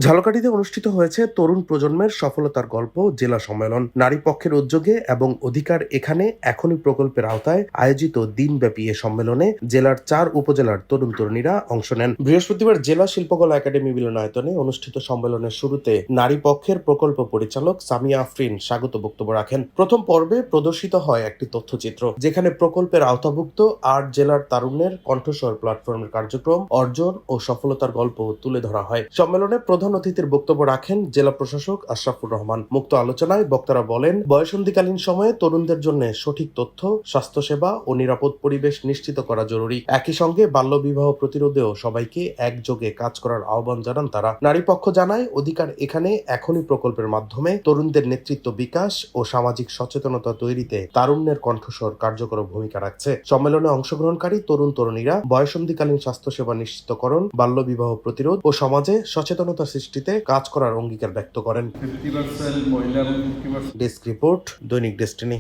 ঝালকাঠিতে অনুষ্ঠিত হয়েছে তরুণ প্রজন্মের সফলতার গল্প জেলা সম্মেলন। নারী পক্ষের উদ্যোগে এবং অধিকার এখানে এখনই প্রকল্পের আওতায় আয়োজিত দিনব্যাপী এ সম্মেলনে জেলার 4 উপজেলার তরুণ তরুণীরা অংশ নেন। বৃহস্পতিবার জেলা শিল্পকলা একাডেমি মিলনায়তনে অনুষ্ঠিত সম্মেলনের শুরুতে নারী পক্ষের প্রকল্প পরিচালক সামিয়া আফরিন স্বাগত বক্তব্য রাখেন। প্রথম পর্বে প্রদর্শিত হয় একটি তথ্যচিত্র, যেখানে প্রকল্পের আওতাভুক্ত 8 জেলার তারুণ্যের কণ্ঠস্বর প্ল্যাটফর্মের কার্যক্রম, অর্জন ও সফলতার গল্প তুলে ধরা হয়। সম্মেলনে প্রধান অতিথির বক্তব্য রাখেন জেলা প্রশাসক আশরাফুর রহমান। মুক্ত আলোচনায় বক্তারা বলেন, বয়সন্ধিকালীন সময়ে তরুণদের জন্য সঠিক তথ্য, স্বাস্থ্যসেবা ও নিরাপদ পরিবেশ নিশ্চিত করা জরুরি। একই সঙ্গে বাল্যবিবাহ প্রতিরোধেও সবাইকে একযোগে কাজ করার আহ্বান জানান তারা। নারী পক্ষ জানায়, অধিকার এখানে এখনই প্রকল্পের মাধ্যমে তরুণদের নেতৃত্ব বিকাশ ও সামাজিক সচেতনতা তৈরিতে তারুণ্যের কণ্ঠস্বর কার্যকর ভূমিকা রাখছে। সম্মেলনে অংশগ্রহণকারী তরুণ তরুণীরা বয়সন্ধিকালীন স্বাস্থ্যসেবা নিশ্চিতকরণ, বাল্যবিবাহ প্রতিরোধ ও সমাজে সচেতনতা সৃষ্টিতে কাজ করার অঙ্গীকার ব্যক্ত করেন। ডেস্ক রিপোর্ট, দৈনিক ডেস্টিনি।